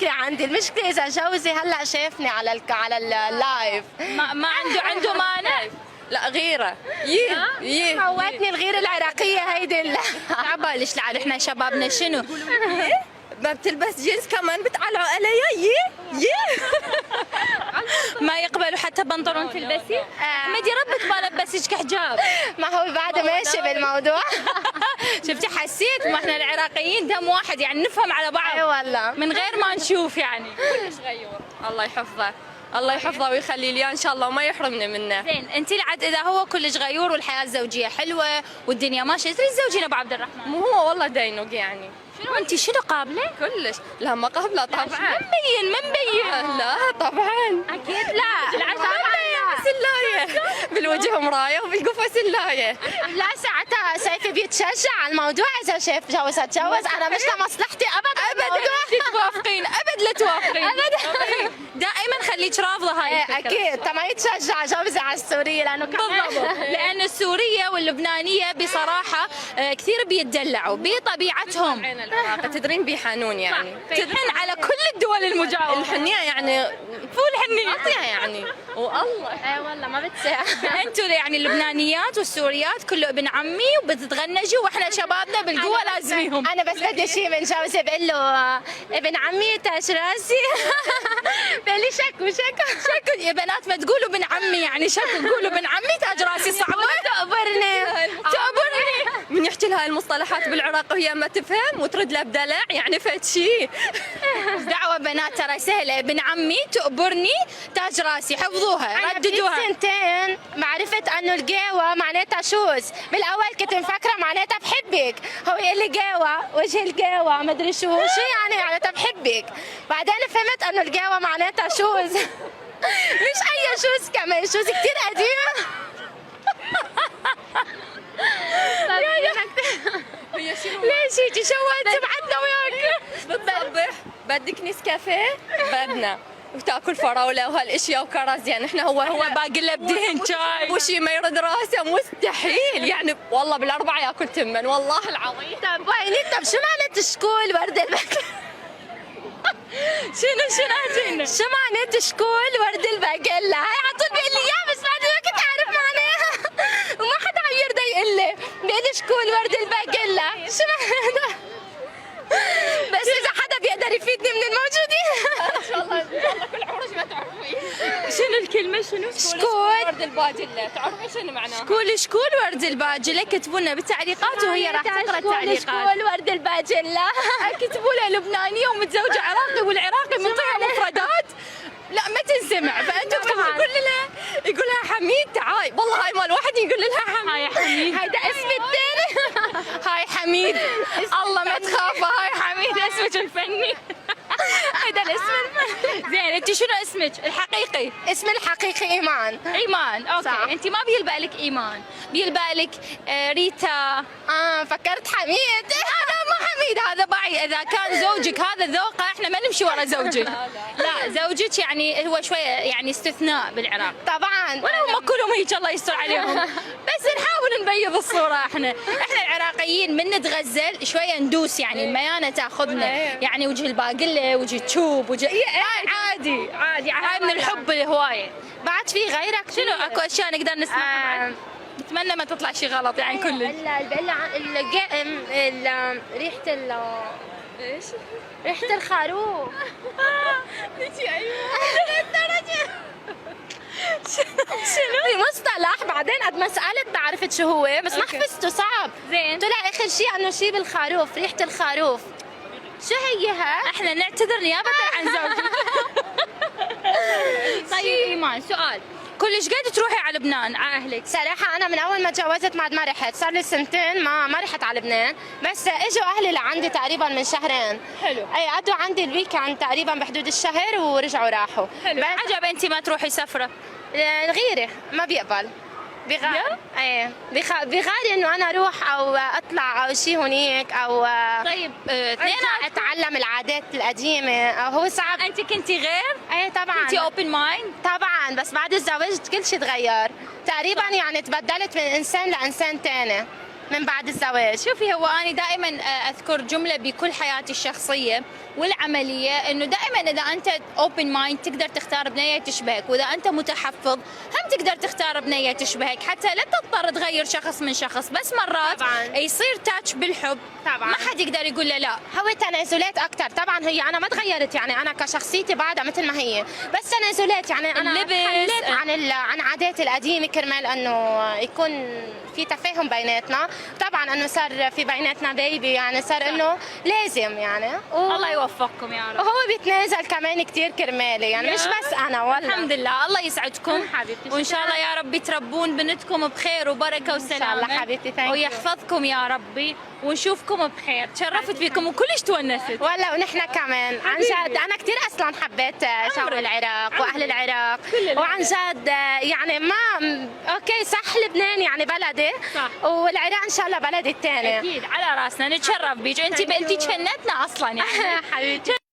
عندي المشكله اذا جوزي هلا شافني على اللايف ما عنده مانع. لا غيره موتني الغيره العراقيه هيدي عبالش لعل احنا شبابنا شنو ما بتلبس جينز كمان بتعلعوا عليا ما يقبلوا حتى بنطلون تلبسي؟ احمدي ربك ما لبسك حجاب. ما هو بعد ماشي بالموضوع. شفتي حسيت ما احنا العراقيين دم واحد يعني نفهم على بعض. اي والله من غير ما نشوف يعني. كلش غيور. الله يحفظه الله يحفظه ويخلي لي ان شاء الله وما يحرمني منه. زين انت العد اذا هو كلش غيور والحياه الزوجيه حلوه والدنيا ماشيه تريد تزوجين ابو عبد الرحمن؟ مو هو والله دينوق يعني. شنو انت شنو قابله؟ كلش لا ما قابله طبعا. ما مبين لا طبعا اكيد لا طبعا سلايه بالوجه مرايه وبالقفا سلايه. لا ساعتها سيفي بيتشجع على الموضوع اذا شاف جوز اتجوز انا مش لمصلحتي ابدا توافقين ابد لا توافقين ابدا دائما خليك رافضه هاي الفكره. اكيد طبعا يتشجع جوزي على السوريه لانه بالضبط لان السوريه واللبنانيه بصراحه كثير بيتدلعوا بطبيعتهم. العراق تدرين بيحانون يعني. تدرين على كل الدول المجاوره الحنيه يعني فول حنيه عطيها يعني والله. اي والله ما بتساع. انتوا يعني اللبنانيات والسوريات كله ابن عمي وبتتغنجوا واحنا شبابنا بالقوه لازميهم. انا بس بدي شيء من جوزي بقول له ابن عمي تاج راسي. بقول لي شكو يا بنات ما تقولوا ابن عمي يعني شكو قولوا ابن عمي تاج راسي صعبه. تقبرني من يحكي لها المصطلحات بالعراق وهي ما تفهم وترد له بدلع يعني فد شيء. دعوه بنات ترى سهله ابن عمي تقبرني تاج راسي حفظوها رددوها. أنا سنتين معرفت انه القهوه معناتها شوز بالاول كنت مفكره معناتها بحبك هو يقول لي قهوه وجه القهوه ما ادري شو يعني معناتها بحبك بعدين فهمت انه القهوه معناتها شوز. مش اي شوز كمان شوز كثير قديمه. ليش هيك شوت سمعتنا وياك بتصبح بدك نسكافيه بدنا وتاكل فراوله وهالاشياء وكرز يعني احنا هو باقي له بدهن شاي وشي ما يرد راسه مستحيل يعني والله بالاربعه ياكل تمن والله العظيم. طب ويني طب شو معنات شكول ورد البقل؟ شنو شو معنات شكول ورد البقلة؟ هاي على طول بيقول لي اياها بس بعد ما كنت اعرف معناها وما حدا عم يرضى يقول لي بيقول لي شكول ورد البقلة شو معناتها؟ بس اذا حدا بيقدر يفيدني من الموجودين. ان شاء الله كل عمرك ما تعرفين شنو الكلمه شنو شكول ورد الباجله تعرفين شنو معناها؟ شكول ورد الباجله كتبوا لنا بالتعليقات وهي راح تقرا التعليقات. شكول ورد الباجلة كتبوا لها لبنانيه ومتزوجه عراقي والعراقي منطيها مفردات لا ما تنسمع فانتم اكتبوا كل لها يقول لها حميد تعاي والله هاي مال واحد يقول لها حميد. هاي حميد هيدا اسمي الثاني. هاي حميد الله ما تخافى هاي حميد اسمك الفني. هيدا الاسم الفني. زين انت شنو اسمك الحقيقي؟ اسمي الحقيقي ايمان. ايمان اوكي صح. انت ما بيلبق لك ايمان بيلبق لك ريتا. فكرت حميد. لا مو حميد هذا بعي اذا كان زوجك هذا ذوقه احنا ما نمشي ورا زوجك. لا زوجك يعني هو شويه يعني استثناء بالعراق طبعا ولا هم كلهم هيك الله يستر عليهم. بس نحاول نبيض الصوره احنا العراقيين من نتغزل شويه ندوس يعني الميانه تاخذنا يعني وجه الباقله وجه التشوب وجه عادي هاي من الحب الهوايه. بعد في غيرك شنو اكو اشياء نقدر نسمعها بعد؟ نتمنى ما تطلع شيء غلط يعني كلش. ريحة ايش؟ ريحة الخروف. شنو؟ في مصطلح بعدين قد ما سألت عرفت شو هو بس ما حفظته صعب. زين طلع اخر شيء انه شيء بالخروف ريحة الخروف. شو هي ها؟ احنا نعتذر نيابة عن زوجك. طيب ايمان سؤال كلش قد تروحي على لبنان على اهلك؟ صراحة أنا من أول ما تجوزت ما رحت، صار لي سنتين ما رحت على لبنان، بس إجوا أهلي لعندي تقريبا من شهرين. حلو. أي قضوا عندي الويكند تقريبا بحدود الشهر ورجعوا راحوا. حلو. عجب أنت ما تروحي سفرة؟ الغيرة ما بيقبل. بغار ايه بغاري انه انا اروح او اطلع او شيء هنيك او طيب ارجع اتعلم العادات القديمه او هو صعب. انت كنتي غير؟ ايه طبعا كنتي اوبن مايند؟ طبعا بس بعد الزواج كل شيء تغير تقريبا يعني تبدلت من انسان لانسان ثاني. من بعد الزواج. شوفي، هو أنا دائما أذكر جملة بكل حياتي الشخصية والعملية، إنه دائما إذا أنت open mind تقدر تختار بنية تشبهك، وإذا أنت متحفظ هم تقدر تختار بنية تشبهك، حتى لا تضطر تغير شخص من شخص، بس مرات طبعاً. يصير تاتش بالحب طبعاً. ما حد يقدر يقول له لا. هو تنازلات اكثر طبعا. هي انا ما تغيرت، يعني انا كشخصيتي بعدها مثل ما هي، بس تنازلات. يعني انا اللبس، خليت عن عاداتي القديمه كرمال انه يكون في تفاهم بيناتنا. طبعا انه صار في بيناتنا بيبي، يعني صار انه لازم يعني الله يوفقكم يا رب. وهو بيتنازل كمان كثير كرمالي، يعني مش بس انا والله. الحمد لله، الله يسعدكم حبيبتي، وان شاء الله يا رب تربون بنتكم بخير وبركه وسلامه إن شاء الله حبيبتي. thank you. ويحفظكم يا ربي ونشوفكم بخير. تشرفت فيكم وكلش تونست. ولا ونحن كمان عن جد. انا كثير اصلا حبيت شعب العراق واهل العراق، وعن جد يعني ما اوكي صح لبنان يعني بلدي، صح. والعراق ان شاء الله بلدي الثاني. اكيد على راسنا، نتشرف بيك. انت تفنتنا اصلا يعني حبيبتي.